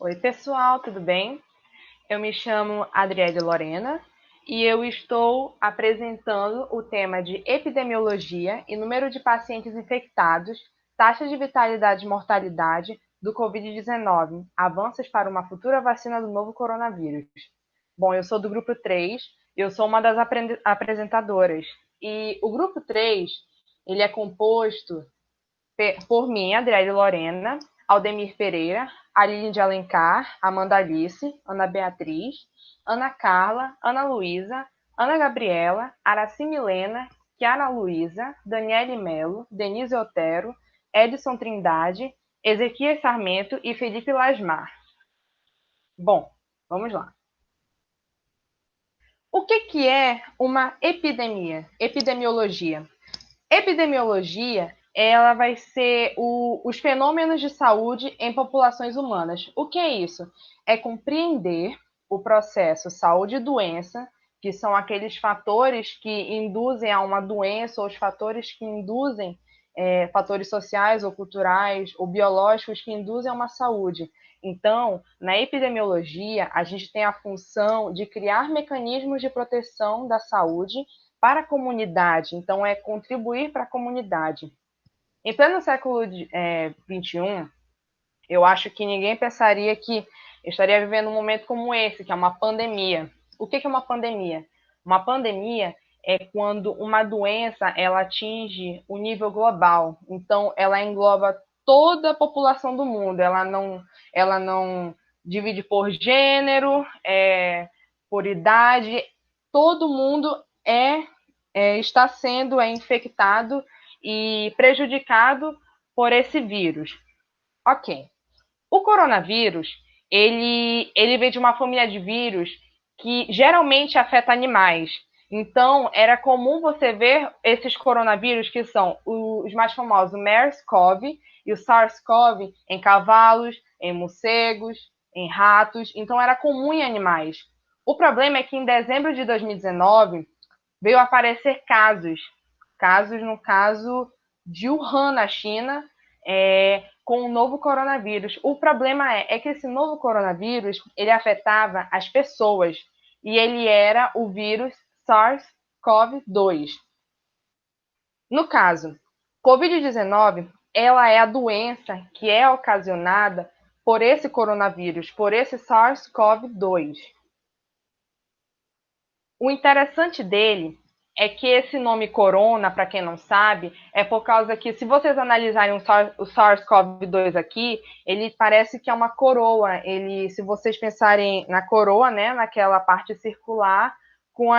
Oi, pessoal, tudo bem? Eu me chamo Adriele Lorena e eu estou apresentando o tema de epidemiologia e número de pacientes infectados, taxa de vitalidade e mortalidade do Covid-19, avanços para uma futura vacina do novo coronavírus. Bom, eu sou do grupo 3, eu sou uma das apresentadoras. E o grupo 3, ele é composto por mim, Adriele Lorena, Aldemir Pereira, Aline de Alencar, Amanda Alice, Ana Beatriz, Ana Carla, Ana Luísa, Ana Gabriela, Araci Milena, Chiara Luísa, Daniele Melo, Denise Otero, Edson Trindade, Ezequias Sarmento e Felipe Lasmar. Bom, vamos lá. O que é uma epidemia? Epidemiologia. Epidemiologia, ela vai ser os fenômenos de saúde em populações humanas. O que é isso? É compreender o processo saúde e doença, que são aqueles fatores que induzem a uma doença, ou os fatores que induzem fatores sociais ou culturais ou biológicos que induzem a uma saúde. Então, na epidemiologia, a gente tem a função de criar mecanismos de proteção da saúde para a comunidade, então é contribuir para a comunidade. Em pleno século XXI, eu acho que ninguém pensaria que estaria vivendo um momento como esse, que é uma pandemia. O que é uma pandemia? Uma pandemia é quando uma doença ela atinge o nível global, então ela engloba toda a população do mundo, ela não divide por gênero, por idade, todo mundo está sendo infectado e prejudicado por esse vírus. Ok. O coronavírus, ele veio de uma família de vírus que geralmente afeta animais. Então, era comum você ver esses coronavírus, que são os mais famosos, o MERS-CoV e o SARS-CoV, em cavalos, em morcegos, em ratos. Então, era comum em animais. O problema é que em dezembro de 2019, veio aparecer casos no caso de Wuhan, na China, com o novo coronavírus. O problema é que esse novo coronavírus, ele afetava as pessoas, e ele era o vírus SARS-CoV-2. No caso, Covid-19, ela é a doença que é ocasionada por esse coronavírus, por esse SARS-CoV-2. O interessante dele é que esse nome corona, para quem não sabe, é por causa que, se vocês analisarem o SARS-CoV-2 aqui, ele parece que é uma coroa. Ele, se vocês pensarem na coroa, né, naquela parte circular, com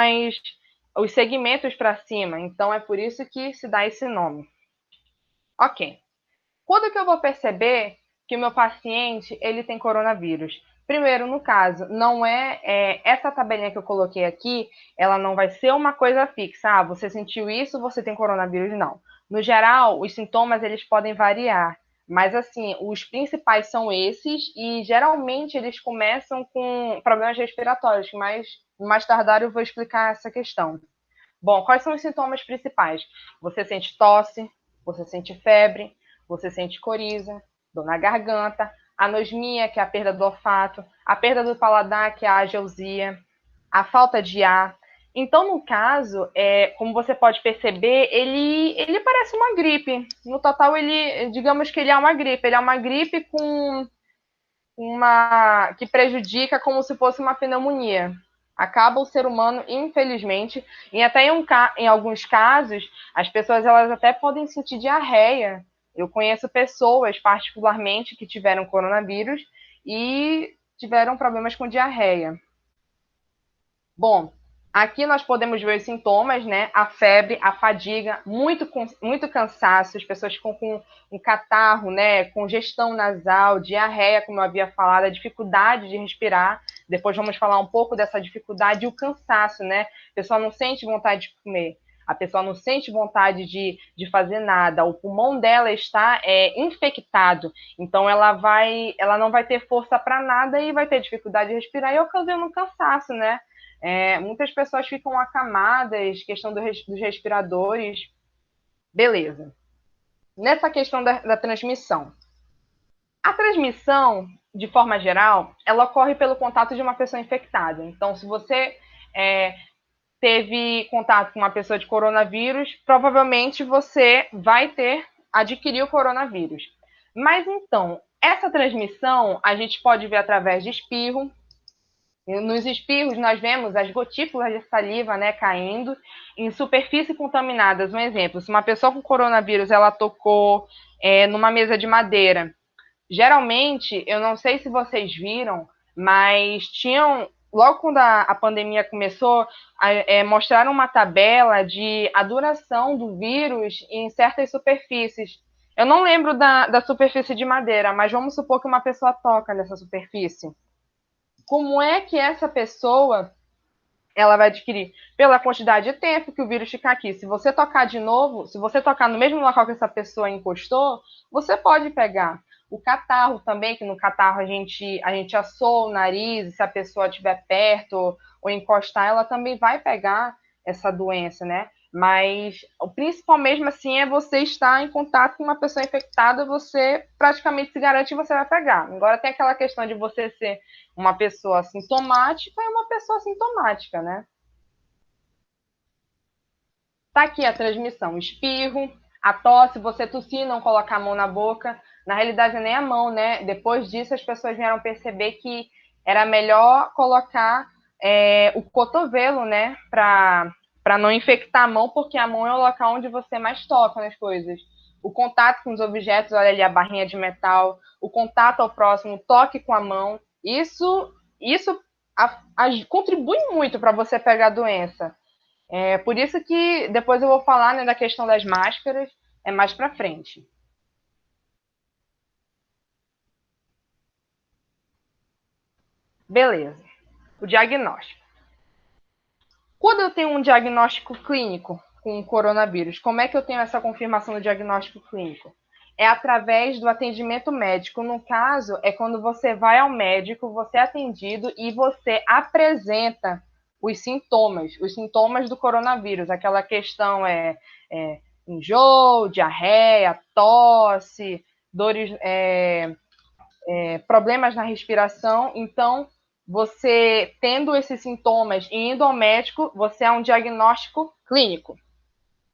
os segmentos para cima. Então, é por isso que se dá esse nome. Ok. Quando que eu vou perceber que o meu paciente ele tem coronavírus? Primeiro, no caso, não essa tabelinha que eu coloquei aqui, ela não vai ser uma coisa fixa. Ah, você sentiu isso, você tem coronavírus, não. No geral, os sintomas eles podem variar, mas assim, os principais são esses e geralmente eles começam com problemas respiratórios, mas mais tardar eu vou explicar essa questão. Bom, quais são os sintomas principais? Você sente tosse, você sente febre, você sente coriza, dor na garganta, anosmia, que é a perda do olfato, a perda do paladar, que é a ageusia, a falta de ar. Então, no caso, como você pode perceber, ele parece uma gripe. No total, digamos que ele é uma gripe. Ele é uma gripe com que prejudica como se fosse uma pneumonia. Acaba o ser humano, infelizmente, e até em alguns casos, as pessoas elas até podem sentir diarreia. Eu conheço pessoas, particularmente, que tiveram coronavírus e tiveram problemas com diarreia. Bom, aqui nós podemos ver os sintomas, né? A febre, a fadiga, muito cansaço, as pessoas com um catarro, né? Congestão nasal, diarreia, como eu havia falado, a dificuldade de respirar. Depois vamos falar um pouco dessa dificuldade e o cansaço, né? A pessoa não sente vontade de comer. A pessoa não sente vontade de fazer nada. O pulmão dela está infectado. Então ela não vai ter força para nada e vai ter dificuldade de respirar e ocasiona um cansaço, né? Muitas pessoas ficam acamadas, questão dos respiradores. Beleza. Nessa questão da transmissão. A transmissão, de forma geral, ela ocorre pelo contato de uma pessoa infectada. Então, se você teve contato com uma pessoa de coronavírus, provavelmente você vai adquirir o coronavírus. Mas então, essa transmissão a gente pode ver através de espirro. Nos espirros, nós vemos as gotículas de saliva, né, caindo em superfícies contaminadas. Um exemplo, se uma pessoa com coronavírus ela tocou numa mesa de madeira, geralmente, eu não sei se vocês viram, mas logo quando a pandemia começou, mostraram uma tabela de a duração do vírus em certas superfícies. Eu não lembro da superfície de madeira, mas vamos supor que uma pessoa toca nessa superfície. Como é que essa pessoa ela vai adquirir? Pela quantidade de tempo que o vírus fica aqui. Se você tocar de novo, se você tocar no mesmo local que essa pessoa encostou, você pode pegar. O catarro também, que no catarro a gente assou o nariz, e se a pessoa estiver perto ou encostar, ela também vai pegar essa doença, né? Mas o principal mesmo assim é você estar em contato com uma pessoa infectada, você praticamente se garante que você vai pegar. Agora tem aquela questão de você ser uma pessoa sintomática e uma pessoa sintomática, né? Tá aqui a transmissão: espirro, a tosse, você tossir e não colocar a mão na boca. Na realidade, nem a mão, né? Depois disso, as pessoas vieram perceber que era melhor colocar o cotovelo, né? Para não infectar a mão, porque a mão é o local onde você mais toca nas coisas. O contato com os objetos, olha ali a barrinha de metal, o contato ao próximo, o toque com a mão, isso contribui muito para você pegar a doença. Por isso que depois eu vou falar, né, da questão das máscaras, mais para frente. Beleza. O diagnóstico. Quando eu tenho um diagnóstico clínico com o coronavírus, como é que eu tenho essa confirmação do diagnóstico clínico? É através do atendimento médico. No caso, é quando você vai ao médico, você é atendido e você apresenta os sintomas do coronavírus. Aquela questão enjoo, diarreia, tosse, dores, problemas na respiração. Então, você tendo esses sintomas e indo ao médico, você é um diagnóstico clínico.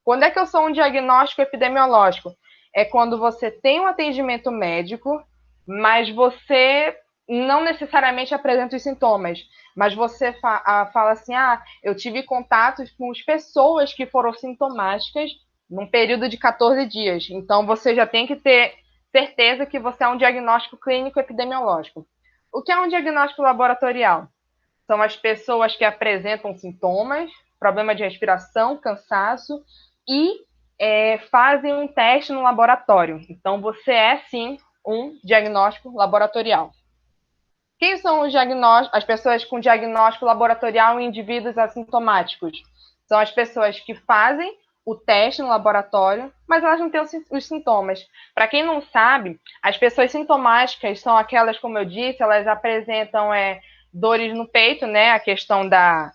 Quando é que eu sou um diagnóstico epidemiológico? É quando você tem um atendimento médico, mas você não necessariamente apresenta os sintomas, mas você fala assim, eu tive contatos com as pessoas que foram sintomáticas num período de 14 dias. Então, você já tem que ter certeza que você é um diagnóstico clínico epidemiológico. O que é um diagnóstico laboratorial? São as pessoas que apresentam sintomas, problema de respiração, cansaço, e fazem um teste no laboratório. Então, você é, sim, um diagnóstico laboratorial. Quem são as pessoas com diagnóstico laboratorial em indivíduos assintomáticos? São as pessoas que fazem o teste no laboratório, mas elas não têm os sintomas. Para quem não sabe, as pessoas sintomáticas são aquelas, como eu disse, elas apresentam dores no peito, né? A questão da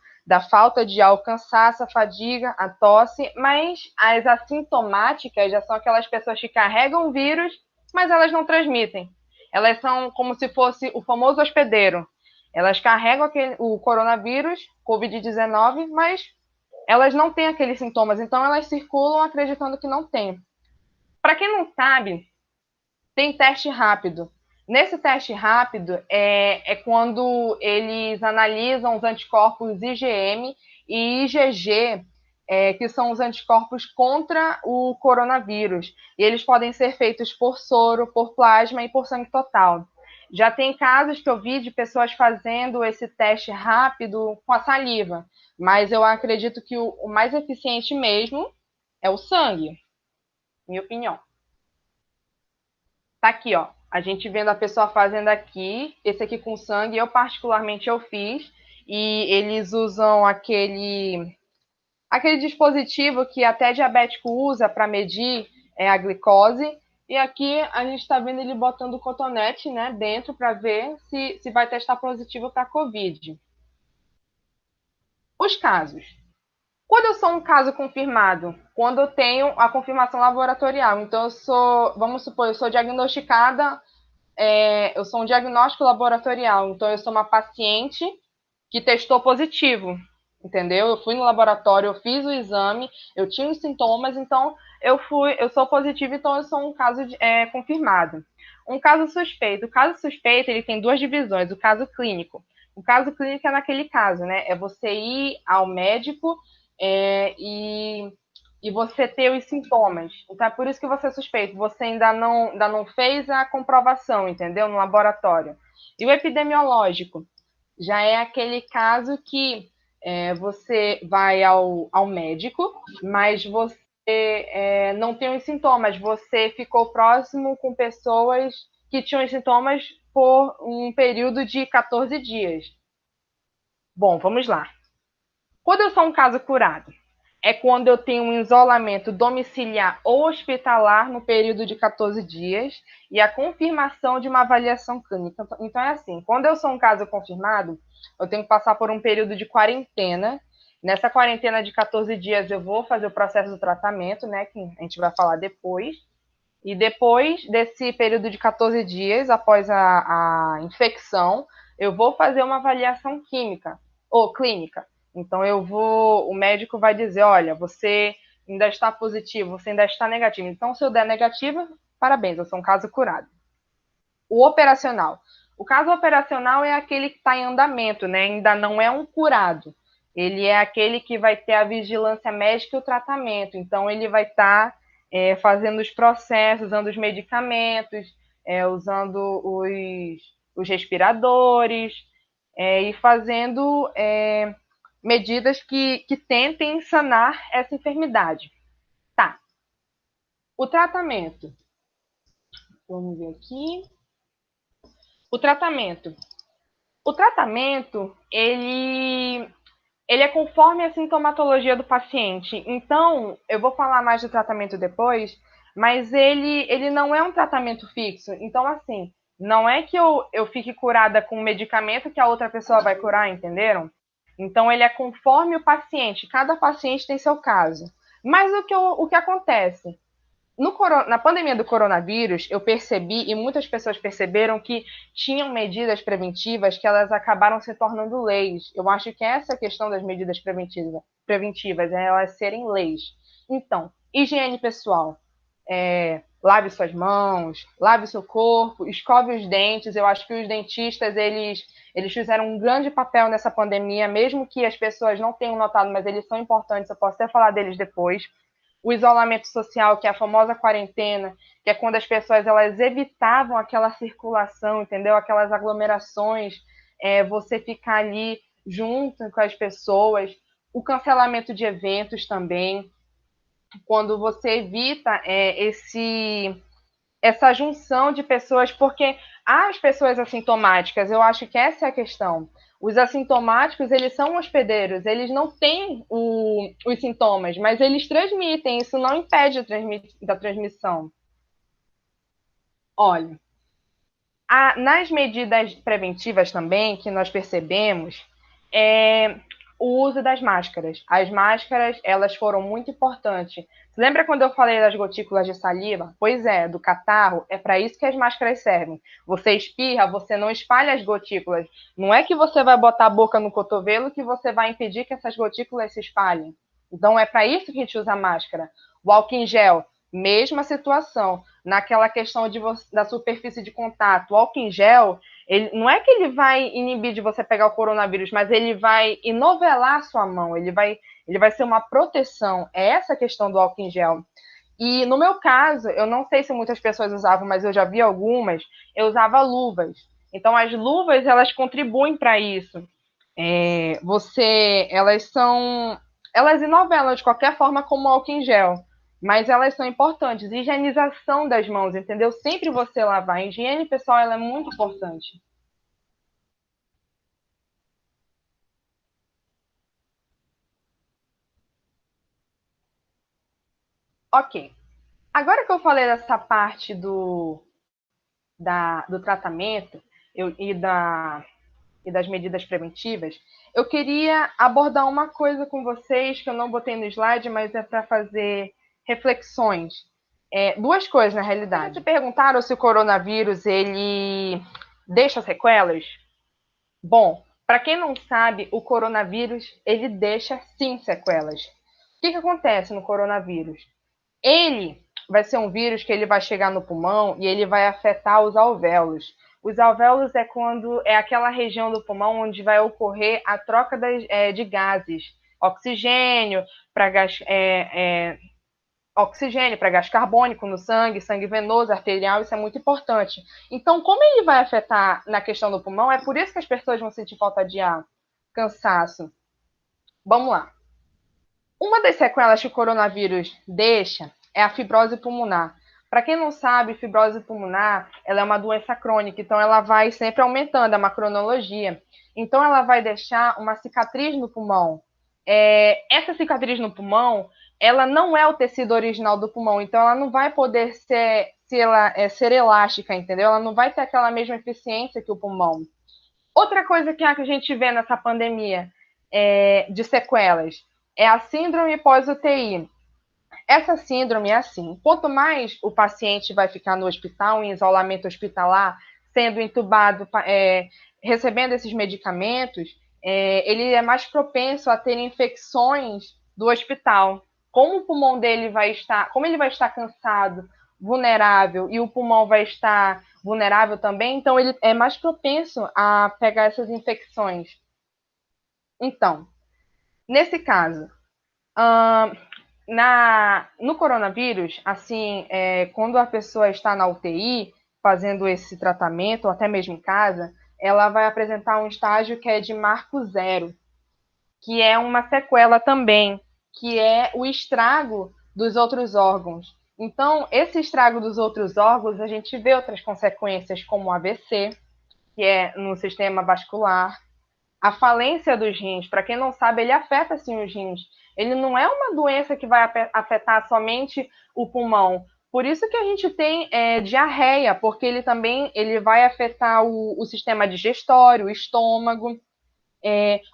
falta de ar, o cansaço, a fadiga, a tosse, mas as assintomáticas já são aquelas pessoas que carregam o vírus, mas elas não transmitem. Elas são como se fosse o famoso hospedeiro. Elas carregam o coronavírus, Covid-19, mas elas não têm aqueles sintomas, então elas circulam acreditando que não tem. Para quem não sabe, tem teste rápido. Nesse teste rápido é quando eles analisam os anticorpos IgM e IgG, que são os anticorpos contra o coronavírus. E eles podem ser feitos por soro, por plasma e por sangue total. Já tem casos que eu vi de pessoas fazendo esse teste rápido com a saliva, mas eu acredito que o mais eficiente mesmo é o sangue, minha opinião. Tá aqui, ó. A gente vendo a pessoa fazendo aqui, esse aqui com sangue, eu particularmente eu fiz, e eles usam aquele dispositivo que até diabético usa para medir a glicose, e aqui a gente está vendo ele botando o cotonete, né, dentro para ver se vai testar positivo para Covid. Os casos. Quando eu sou um caso confirmado, quando eu tenho a confirmação laboratorial, então vamos supor, eu sou diagnosticada eu sou um diagnóstico laboratorial, então eu sou uma paciente que testou positivo, entendeu? Eu fui no laboratório, eu fiz o exame, eu tinha os sintomas, então eu sou positivo, então eu sou um caso confirmado. Um caso suspeito. O caso suspeito, ele tem duas divisões, o caso clínico. O caso clínico é naquele caso, né? É você ir ao médico e você ter os sintomas. Então é por isso que você é suspeito. Você ainda não fez a comprovação, entendeu? No laboratório. E o epidemiológico já é aquele caso que você vai ao médico, mas você não tem os sintomas. Você ficou próximo com pessoas que tinham os sintomas por um período de 14 dias. Bom, vamos lá. Quando eu sou um caso curado, é quando eu tenho um isolamento domiciliar ou hospitalar no período de 14 dias e a confirmação de uma avaliação clínica. Então é assim, quando eu sou um caso confirmado, eu tenho que passar por um período de quarentena. Nessa quarentena de 14 dias eu vou fazer o processo do tratamento, né, que a gente vai falar depois. E depois desse período de 14 dias, após a infecção, eu vou fazer uma avaliação química ou clínica. Então o médico vai dizer, olha, você ainda está positivo, você ainda está negativo. Então, se eu der negativa, parabéns, eu sou um caso curado. O operacional. O caso operacional é aquele que está em andamento, né? Ainda não é um curado. Ele é aquele que vai ter a vigilância médica e o tratamento. Então, ele vai estar fazendo os processos, usando os medicamentos, usando os respiradores e fazendo medidas que tentem sanar essa enfermidade. Tá. O tratamento. Vamos ver aqui. O tratamento. O tratamento, ele é conforme a sintomatologia do paciente. Então, eu vou falar mais do tratamento depois, mas ele não é um tratamento fixo. Então, assim, não é que eu fique curada com um medicamento que a outra pessoa vai curar, entenderam? Então, ele é conforme o paciente. Cada paciente tem seu caso. Mas o que acontece? Na pandemia do coronavírus, eu percebi, e muitas pessoas perceberam, que tinham medidas preventivas que elas acabaram se tornando leis. Eu acho que essa é a questão das medidas preventivas, é elas serem leis. Então, higiene pessoal. Lave suas mãos, lave seu corpo, escove os dentes. Eu acho que os dentistas, eles fizeram um grande papel nessa pandemia, mesmo que as pessoas não tenham notado, mas eles são importantes, eu posso até falar deles depois. O isolamento social, que é a famosa quarentena, que é quando as pessoas elas evitavam aquela circulação, entendeu? Aquelas aglomerações, você ficar ali junto com as pessoas. O cancelamento de eventos também, quando você evita essa junção de pessoas, porque as pessoas assintomáticas, eu acho que essa é a questão. Os assintomáticos, eles são hospedeiros, eles não têm os sintomas, mas eles transmitem, isso não impede da transmissão. Olha, nas medidas preventivas também, que nós percebemos, é o uso das máscaras. As máscaras, elas foram muito importantes. Lembra quando eu falei das gotículas de saliva? Pois é, do catarro, é para isso que as máscaras servem. Você espirra, você não espalha as gotículas. Não é que você vai botar a boca no cotovelo que você vai impedir que essas gotículas se espalhem. Então é para isso que a gente usa a máscara. O álcool em gel, mesma situação. Naquela questão da superfície de contato, o álcool em gel, não é que ele vai inibir de você pegar o coronavírus, mas ele vai inovelar a sua mão, ele vai ser uma proteção. É essa a questão do álcool em gel. E no meu caso, eu não sei se muitas pessoas usavam, mas eu já vi algumas, eu usava luvas. Então as luvas, elas contribuem para isso. Elas inovelam de qualquer forma como o álcool em gel, mas elas são importantes. Higienização das mãos, entendeu? Sempre você lavar. A higiene pessoal, ela é muito importante. Ok. Agora que eu falei dessa parte do tratamento e das medidas preventivas, eu queria abordar uma coisa com vocês que eu não botei no slide, mas é para fazer reflexões. Duas coisas, na realidade. Te perguntaram se o coronavírus, ele deixa sequelas? Bom, para quem não sabe, o coronavírus, ele deixa sim sequelas. O que acontece no coronavírus? Ele vai ser um vírus que ele vai chegar no pulmão e ele vai afetar os alvéolos. Os alvéolos é quando é aquela região do pulmão onde vai ocorrer a troca de gases, oxigênio para oxigênio para gás carbônico no sangue, sangue venoso, arterial, isso é muito importante. Então, como ele vai afetar na questão do pulmão, é por isso que as pessoas vão sentir falta de ar, cansaço. Vamos lá. Uma das sequelas que o coronavírus deixa é a fibrose pulmonar. Para quem não sabe, fibrose pulmonar ela é uma doença crônica, então ela vai sempre aumentando, é uma cronologia. Então ela vai deixar uma cicatriz no pulmão. Essa cicatriz no pulmão, ela não é o tecido original do pulmão, então ela não vai poder ser elástica, entendeu? Ela não vai ter aquela mesma eficiência que o pulmão. Outra coisa que a gente vê nessa pandemia de sequelas é a síndrome pós-UTI. Essa síndrome é assim: quanto mais o paciente vai ficar no hospital, em isolamento hospitalar, sendo entubado, recebendo esses medicamentos, ele é mais propenso a ter infecções do hospital. Como o pulmão dele vai estar, como ele vai estar cansado, vulnerável, e o pulmão vai estar vulnerável também, então ele é mais propenso a pegar essas infecções. Então, nesse caso, no coronavírus, assim, quando a pessoa está na UTI fazendo esse tratamento, ou até mesmo em casa, ela vai apresentar um estágio que é de marco zero, que é uma sequela também, que é o estrago dos outros órgãos. Então, esse estrago dos outros órgãos, a gente vê outras consequências, como o AVC, que é no sistema vascular, a falência dos rins. Para quem não sabe, ele afeta sim os rins. Ele não é uma doença que vai afetar somente o pulmão. Por isso que a gente tem diarreia, porque ele vai afetar o sistema digestório, o estômago.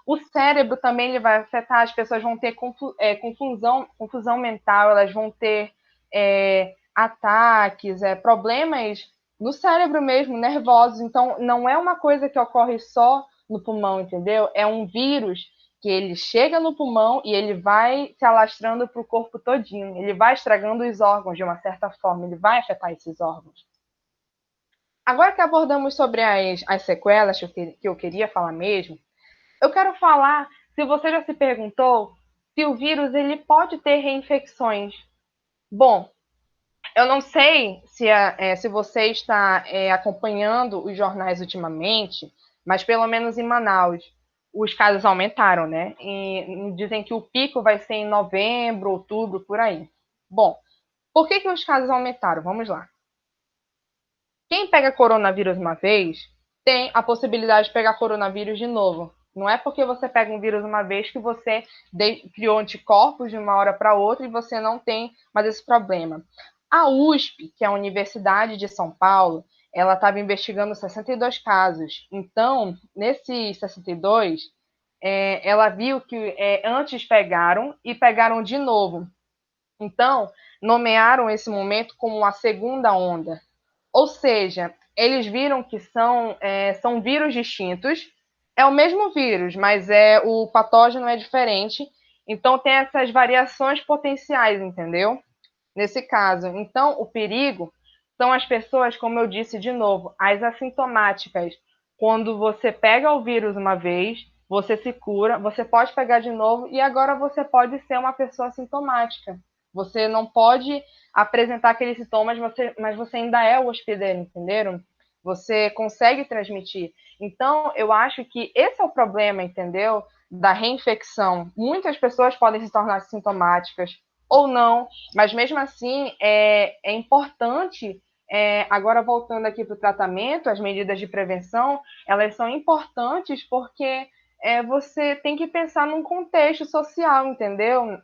O cérebro também ele vai afetar, as pessoas vão ter confusão mental, elas vão ter ataques, problemas no cérebro mesmo, nervosos. Então, não é uma coisa que ocorre só no pulmão, entendeu? É um vírus que ele chega no pulmão e ele vai se alastrando para o corpo todinho. Ele vai estragando os órgãos de uma certa forma, ele vai afetar esses órgãos. Agora que abordamos sobre as sequelas que eu queria falar mesmo, eu quero falar, se você já se perguntou, se o vírus ele pode ter reinfecções. Bom, eu não sei se você está acompanhando os jornais ultimamente, mas pelo menos em Manaus os casos aumentaram, né? E dizem que o pico vai ser em novembro, outubro, por aí. Bom, por que os casos aumentaram? Vamos lá. Quem pega coronavírus uma vez tem a possibilidade de pegar coronavírus de novo. Não é porque você pega um vírus uma vez que você criou anticorpos de uma hora para outra e você não tem mais esse problema. A USP, que é a Universidade de São Paulo, ela estava investigando 62 casos. Então, nesses 62, ela viu que antes pegaram e pegaram de novo. Então, nomearam esse momento como a segunda onda. Ou seja, eles viram que são vírus distintos. É o mesmo vírus, mas o patógeno é diferente. Então, tem essas variações potenciais, entendeu? Nesse caso. Então, o perigo são as pessoas, como eu disse de novo, as assintomáticas. Quando você pega o vírus uma vez, você se cura, você pode pegar de novo e agora você pode ser uma pessoa assintomática. Você não pode apresentar aqueles sintomas, mas você ainda é o hospedeiro, entenderam? Você consegue transmitir. Então, eu acho que esse é o problema, entendeu? Da reinfecção. Muitas pessoas podem se tornar sintomáticas ou não, mas mesmo assim é importante. Agora, voltando aqui para o tratamento, as medidas de prevenção, elas são importantes porque você tem que pensar num contexto social, entendeu?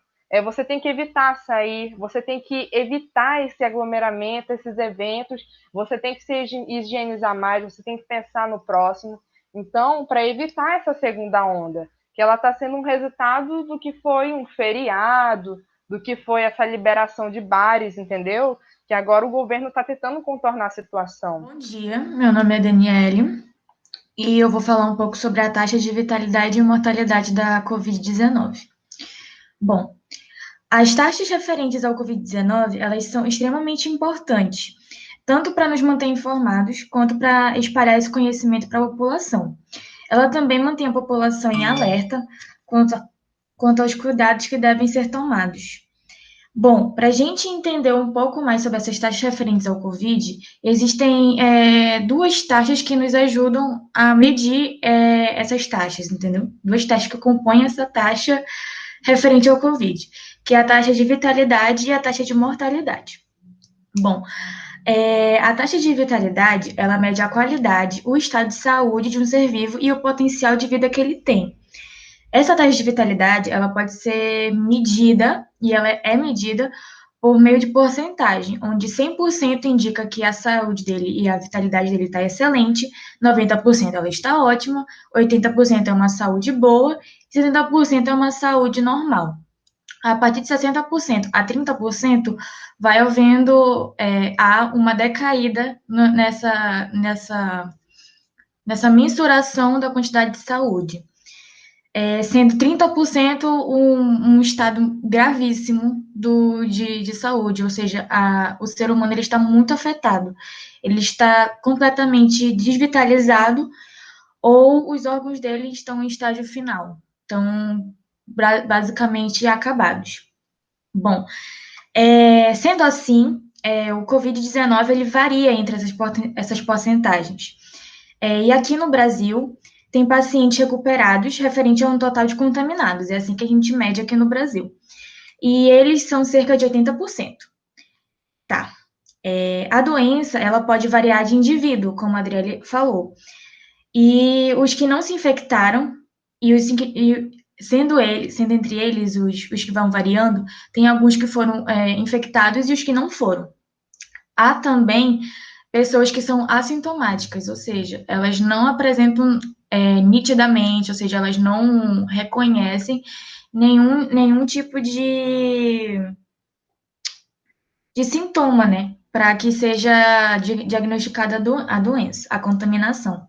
Você tem que evitar sair, você tem que evitar esse aglomeramento, esses eventos, você tem que se higienizar mais, você tem que pensar no próximo. Então, para evitar essa segunda onda, que ela está sendo um resultado do que foi um feriado, do que foi essa liberação de bares, entendeu? que agora o governo está tentando contornar a situação. Bom dia, meu nome é Daniele e eu vou falar um pouco sobre a taxa de vitalidade e mortalidade da Covid-19. Bom, as taxas referentes ao Covid-19, elas são extremamente importantes, tanto para nos manter informados, quanto para espalhar esse conhecimento para a população. Ela também mantém a população em alerta quanto aos cuidados que devem ser tomados. Bom, para a gente entender um pouco mais sobre essas taxas referentes ao Covid, existem duas taxas que nos ajudam a medir essas taxas, entendeu? Duas taxas que compõem essa taxa referente ao Covid, que é a taxa de vitalidade e a taxa de mortalidade. Bom, a taxa de vitalidade, ela mede a qualidade, o estado de saúde de um ser vivo e o potencial de vida que ele tem. Essa taxa de vitalidade, ela pode ser medida, e ela é medida por meio de porcentagem, onde 100% indica que a saúde dele e a vitalidade dele está excelente, 90% ela está ótima, 80% é uma saúde boa, e 70% é uma saúde normal. A partir de 60% a 30% vai havendo há uma decaída nessa mensuração da quantidade de saúde. Sendo 30% um estado gravíssimo de saúde, ou seja, o ser humano ele está muito afetado, ele está completamente desvitalizado ou os órgãos dele estão em estágio final, estão basicamente acabados. Bom, sendo assim, o Covid-19 ele varia entre essas porcentagens. E aqui no Brasil, tem pacientes recuperados referente a um total de contaminados. É assim que a gente mede aqui no Brasil. E eles são cerca de 80%. Tá. A doença, ela pode variar de indivíduo, como a Adriele falou. E os que não se infectaram, sendo entre eles os que vão variando, tem alguns que foram infectados e os que não foram. Há também pessoas que são assintomáticas, ou seja, elas não apresentam nitidamente, ou seja, elas não reconhecem nenhum tipo de sintoma, né? Para que seja diagnosticada a doença, a contaminação.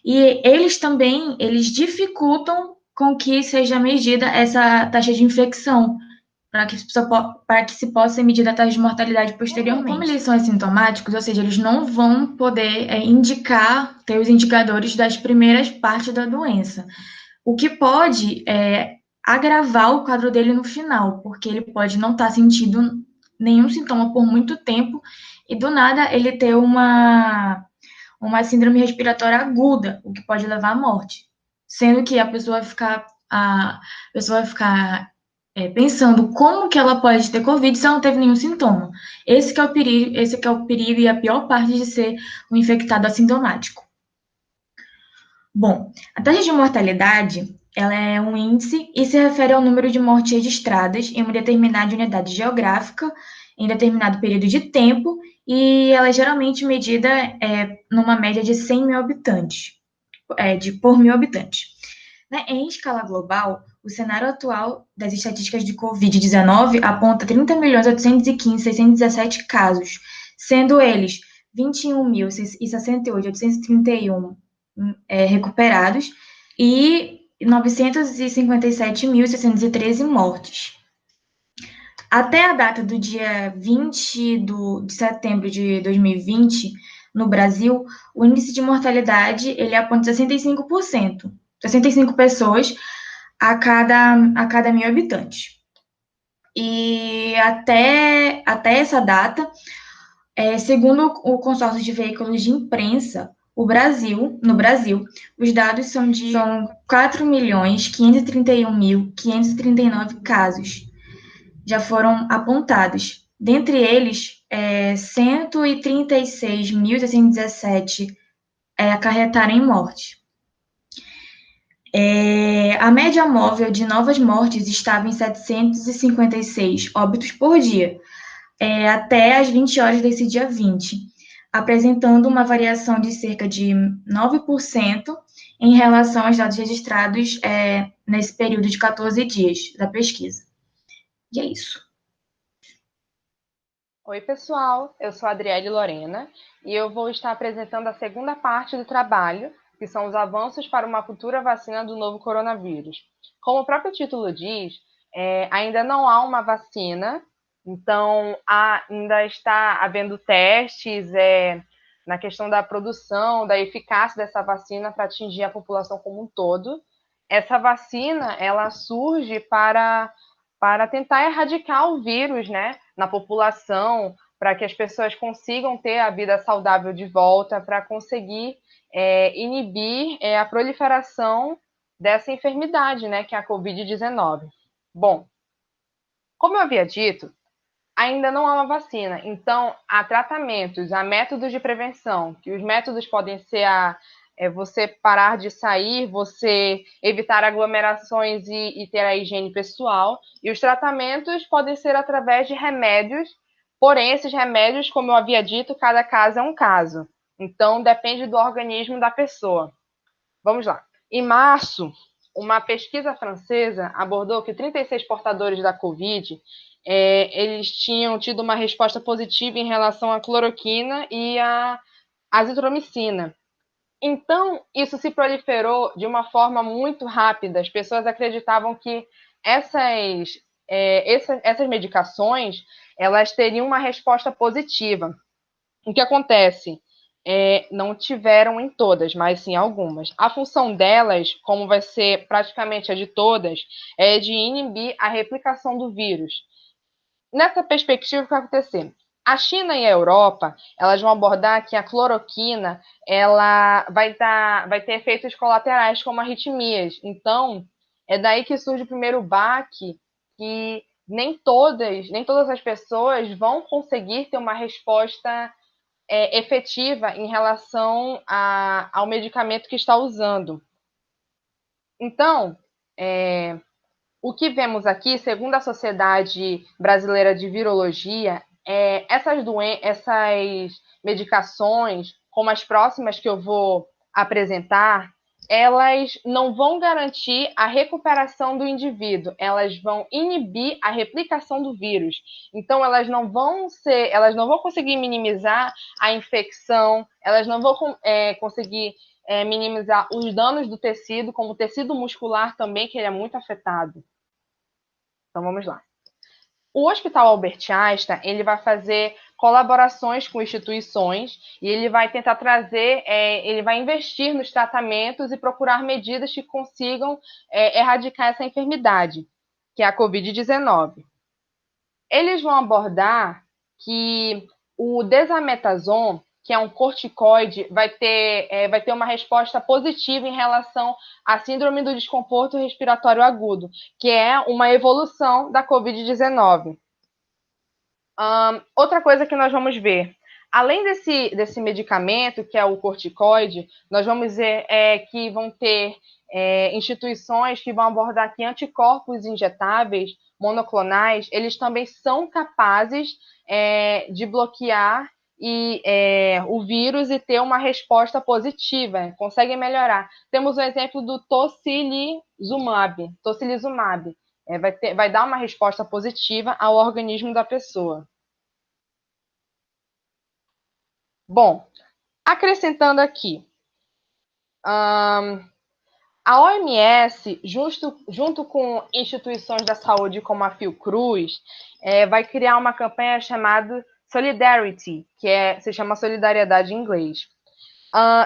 E eles também, eles dificultam com que seja medida essa taxa de infecção, para que se possa medir a taxa de mortalidade posteriormente. Como eles são assintomáticos, ou seja, eles não vão poder ter os indicadores das primeiras partes da doença, o que pode agravar o quadro dele no final, porque ele pode não estar sentindo nenhum sintoma por muito tempo e do nada ele ter uma síndrome respiratória aguda, o que pode levar à morte, sendo que a pessoa vai ficar pensando como que ela pode ter Covid se ela não teve nenhum sintoma. Esse que é o perigo e a pior parte de ser um infectado assintomático. Bom, a taxa de mortalidade, ela é um índice e se refere ao número de mortes registradas em uma determinada unidade geográfica, em determinado período de tempo, e ela é geralmente medida numa média de 100 mil habitantes, por mil habitantes. Né? Em escala global, o cenário atual das estatísticas de Covid-19 aponta 30.815.617 casos, sendo eles 21.068.831 recuperados e 957.613 mortes. Até a data do dia 20 de setembro de 2020, no Brasil, o índice de mortalidade ele aponta 65%. 65 pessoas a cada 1.000 habitantes. E até essa data, segundo o consórcio de veículos de imprensa, no Brasil, os dados são 4.531.539 casos já foram apontados. Dentre eles, 136.617 acarretaram em morte. A média móvel de novas mortes estava em 756 óbitos por dia, até às 20 horas desse dia 20, apresentando uma variação de cerca de 9% em relação aos dados registrados nesse período de 14 dias da pesquisa. E é isso. Oi, pessoal, eu sou a Adriele Lorena e eu vou estar apresentando a segunda parte do trabalho, que são os avanços para uma futura vacina do novo coronavírus. Como o próprio título diz, ainda não há uma vacina, então ainda está havendo testes na questão da produção, da eficácia dessa vacina para atingir a população como um todo. Essa vacina, ela surge para tentar erradicar o vírus, né, na população, para que as pessoas consigam ter a vida saudável de volta, para conseguir inibir a proliferação dessa enfermidade, né, que é a Covid-19. Bom, como eu havia dito, ainda não há uma vacina, então há tratamentos, há métodos de prevenção, que os métodos podem ser você parar de sair, você evitar aglomerações e ter a higiene pessoal, e os tratamentos podem ser através de remédios, porém esses remédios, como eu havia dito, cada caso é um caso, então depende do organismo da pessoa. Vamos lá. Em março, uma pesquisa francesa abordou que 36 portadores da Covid eles tinham tido uma resposta positiva em relação à cloroquina e à azitromicina. Então, isso se proliferou de uma forma muito rápida. As pessoas acreditavam que essas medicações elas teriam uma resposta positiva. O que acontece? Não tiveram em todas, mas sim algumas. A função delas, como vai ser praticamente a de todas, é de inibir a replicação do vírus. Nessa perspectiva, o que vai acontecer? A China e a Europa, elas vão abordar que a cloroquina ela vai ter efeitos colaterais como arritmias. Então, é daí que surge o primeiro baque, que nem todas as pessoas vão conseguir ter uma resposta efetiva em relação ao medicamento que está usando. Então, o que vemos aqui, segundo a Sociedade Brasileira de Virologia, essas medicações, como as próximas que eu vou apresentar, elas não vão garantir a recuperação do indivíduo, elas vão inibir a replicação do vírus. Então, elas não vão conseguir minimizar a infecção, elas não vão conseguir minimizar os danos do tecido, como o tecido muscular também, que ele é muito afetado. Então, vamos lá. O Hospital Albert Einstein ele vai fazer colaborações com instituições e ele vai tentar ele vai investir nos tratamentos e procurar medidas que consigam erradicar essa enfermidade, que é a Covid-19. Eles vão abordar que o desametasona, que é um corticoide, vai ter uma resposta positiva em relação à síndrome do desconforto respiratório agudo, que é uma evolução da Covid-19. Outra coisa que nós vamos ver, além desse medicamento, que é o corticoide, nós vamos ver que vão ter instituições que vão abordar que anticorpos injetáveis monoclonais, eles também são capazes de bloquear o vírus e ter uma resposta positiva, conseguem melhorar. Temos o exemplo do tocilizumab. Vai dar uma resposta positiva ao organismo da pessoa. Bom, acrescentando aqui, a OMS, junto com instituições da saúde como a Fiocruz, vai criar uma campanha chamada Solidarity, se chama solidariedade em inglês.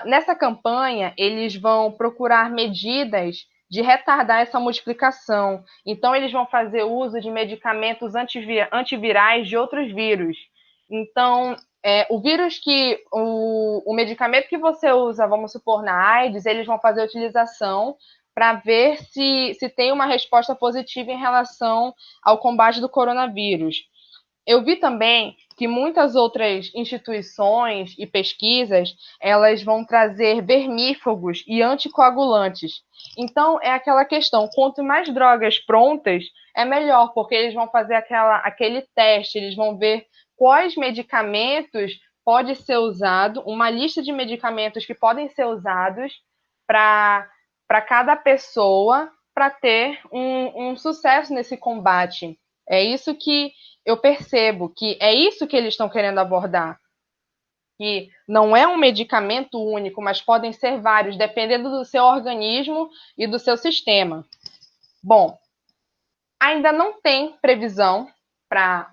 Nessa campanha, eles vão procurar medidas de retardar essa multiplicação. Então, eles vão fazer uso de medicamentos antivirais de outros vírus. Então, o medicamento que você usa, vamos supor, na AIDS, eles vão fazer a utilização para ver se tem uma resposta positiva em relação ao combate do coronavírus. Eu vi também que muitas outras instituições e pesquisas, elas vão trazer vermífugos e anticoagulantes. Então, é aquela questão, quanto mais drogas prontas, é melhor, porque eles vão fazer aquele teste, eles vão ver quais medicamentos pode ser usado, uma lista de medicamentos que podem ser usados para cada pessoa, para ter um sucesso nesse combate. É isso que eu percebo que é isso que eles estão querendo abordar. Que não é um medicamento único, mas podem ser vários, dependendo do seu organismo e do seu sistema. Bom, ainda não tem previsão para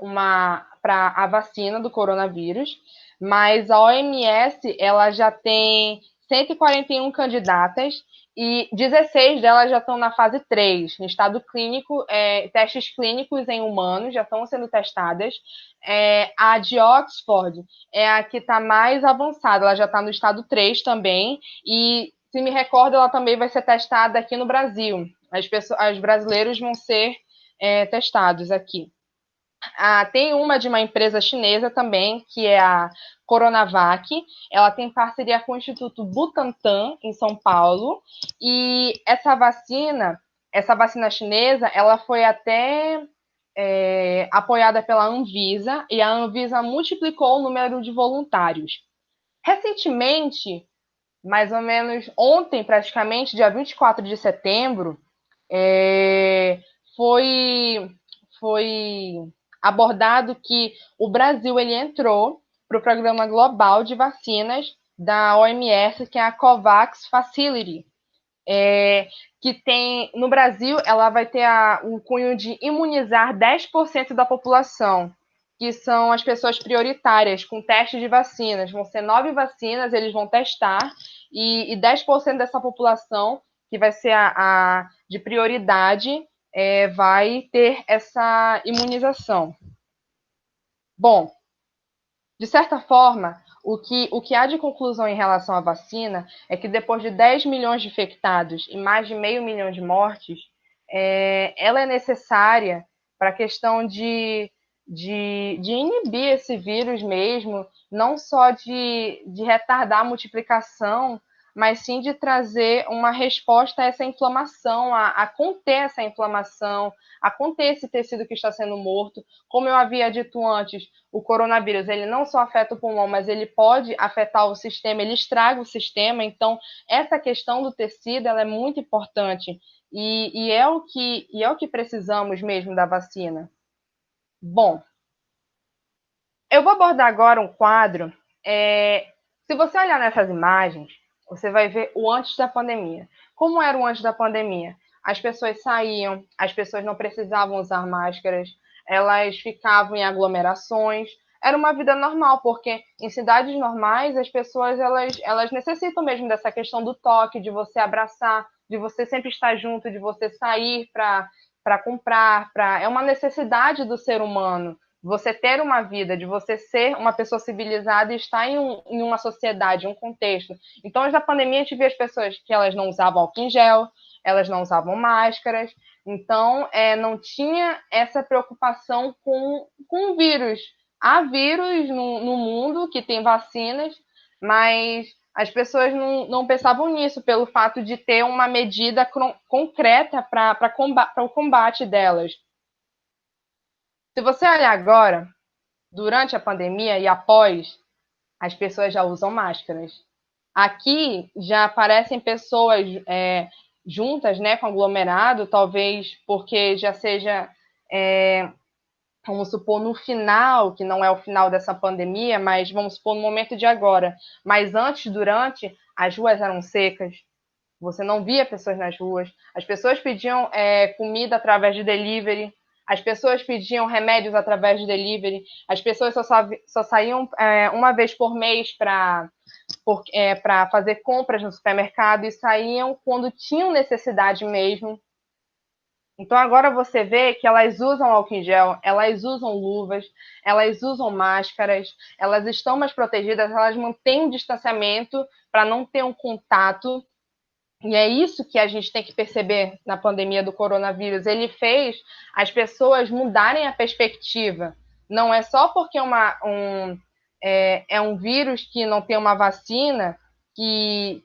a vacina do coronavírus, mas a OMS ela já tem 141 candidatas e 16 delas já estão na fase 3, em estado clínico, testes clínicos em humanos já estão sendo testadas. A de Oxford é a que está mais avançada, ela já está no estado 3 também, e se me recordo, ela também vai ser testada aqui no Brasil. Os brasileiros vão ser testados aqui. Tem uma de uma empresa chinesa também, que é a Coronavac. Ela tem parceria com o Instituto Butantan, em São Paulo. E essa vacina chinesa, ela foi até apoiada pela Anvisa, e a Anvisa multiplicou o número de voluntários. Recentemente, mais ou menos ontem, praticamente, dia 24 de setembro, foi abordado que o Brasil ele entrou para o Programa Global de Vacinas da OMS, que é a COVAX Facility, que tem, no Brasil, ela vai ter o cunho de imunizar 10% da população, que são as pessoas prioritárias, com teste de vacinas. Vão ser 9 vacinas, eles vão testar, e 10% dessa população, que vai ser a de prioridade, vai ter essa imunização. Bom, de certa forma, o que há de conclusão em relação à vacina é que depois de 10 milhões de infectados e mais de meio milhão de mortes, ela é necessária para a questão de inibir esse vírus mesmo, não só de retardar a multiplicação, mas sim de trazer uma resposta a essa inflamação, a conter essa inflamação, a conter esse tecido que está sendo morto. Como eu havia dito antes, o coronavírus ele não só afeta o pulmão, mas ele pode afetar o sistema, ele estraga o sistema. Então, essa questão do tecido ela é muito importante e é o que precisamos mesmo da vacina. Bom, eu vou abordar agora um quadro. Se você olhar nessas imagens, você vai ver o antes da pandemia. Como era o antes da pandemia? As pessoas saíam, as pessoas não precisavam usar máscaras, elas ficavam em aglomerações. Era uma vida normal, porque em cidades normais as pessoas elas necessitam mesmo dessa questão do toque, de você abraçar, de você sempre estar junto, de você sair para comprar. É uma necessidade do ser humano você ter uma vida, de você ser uma pessoa civilizada e estar em uma sociedade, em um contexto. Então, antes da pandemia, a gente via as pessoas que elas não usavam álcool em gel, elas não usavam máscaras, então não tinha essa preocupação com o vírus. Há vírus no mundo que tem vacinas, mas as pessoas não pensavam nisso, pelo fato de ter uma medida concreta para o combate delas. Se você olhar agora, durante a pandemia e após, as pessoas já usam máscaras. Aqui já aparecem pessoas juntas, né, com aglomerado, talvez porque já seja, vamos supor, no final, que não é o final dessa pandemia, mas vamos supor no momento de agora. Mas antes, durante, as ruas eram secas, você não via pessoas nas ruas, as pessoas pediam comida através de delivery, as pessoas pediam remédios através de delivery, as pessoas só saíam uma vez por mês para fazer compras no supermercado e saíam quando tinham necessidade mesmo. Então agora você vê que elas usam álcool em gel, elas usam luvas, elas usam máscaras, elas estão mais protegidas, elas mantêm um distanciamento para não ter um contato. E é isso que a gente tem que perceber na pandemia do coronavírus. Ele fez as pessoas mudarem a perspectiva. Não é só porque é um vírus que não tem uma vacina, que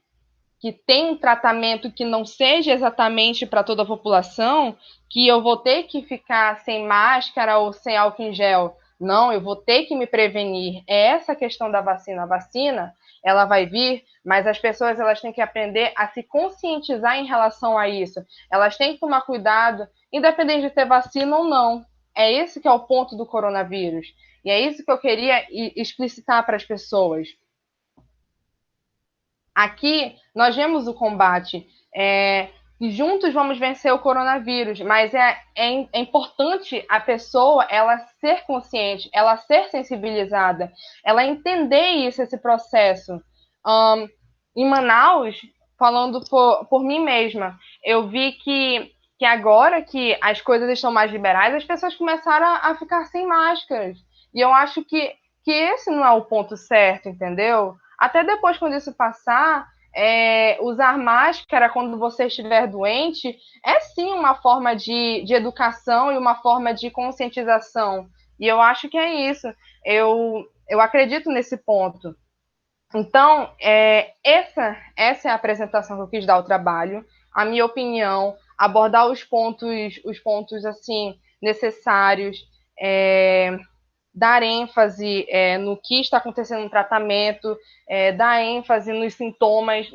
tem um tratamento que não seja exatamente para toda a população, que eu vou ter que ficar sem máscara ou sem álcool em gel. Não, eu vou ter que me prevenir. É essa a questão da vacina. A vacina, ela vai vir, mas as pessoas elas têm que aprender a se conscientizar em relação a isso. Elas têm que tomar cuidado, independente de ter vacina ou não. É esse que é o ponto do coronavírus. E é isso que eu queria explicitar para as pessoas. Aqui nós vemos o combate. E juntos vamos vencer o coronavírus, mas é importante a pessoa ela ser consciente, ela ser sensibilizada, ela entender isso, esse processo. Em Manaus, falando por mim mesma, eu vi que agora que as coisas estão mais liberais, as pessoas começaram a ficar sem máscaras. E eu acho que esse não é o ponto certo, entendeu? Até depois, quando isso passar, usar máscara quando você estiver doente é sim uma forma de educação e uma forma de conscientização. E eu acho que é isso. Eu acredito nesse ponto. Então, essa é a apresentação que eu quis dar ao trabalho. A minha opinião, abordar os pontos assim necessários, dar ênfase no que está acontecendo no tratamento, dar ênfase nos sintomas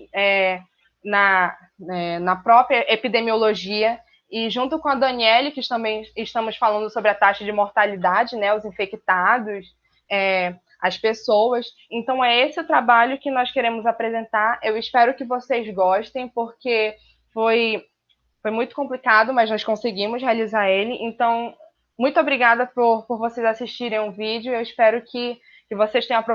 na própria epidemiologia. E junto com a Daniele, que também estamos falando sobre a taxa de mortalidade, né, os infectados, as pessoas. Então, é esse o trabalho que nós queremos apresentar. Eu espero que vocês gostem, porque foi muito complicado, mas nós conseguimos realizar ele. Então, muito obrigada por vocês assistirem o vídeo. Eu espero que vocês tenham aproveitado.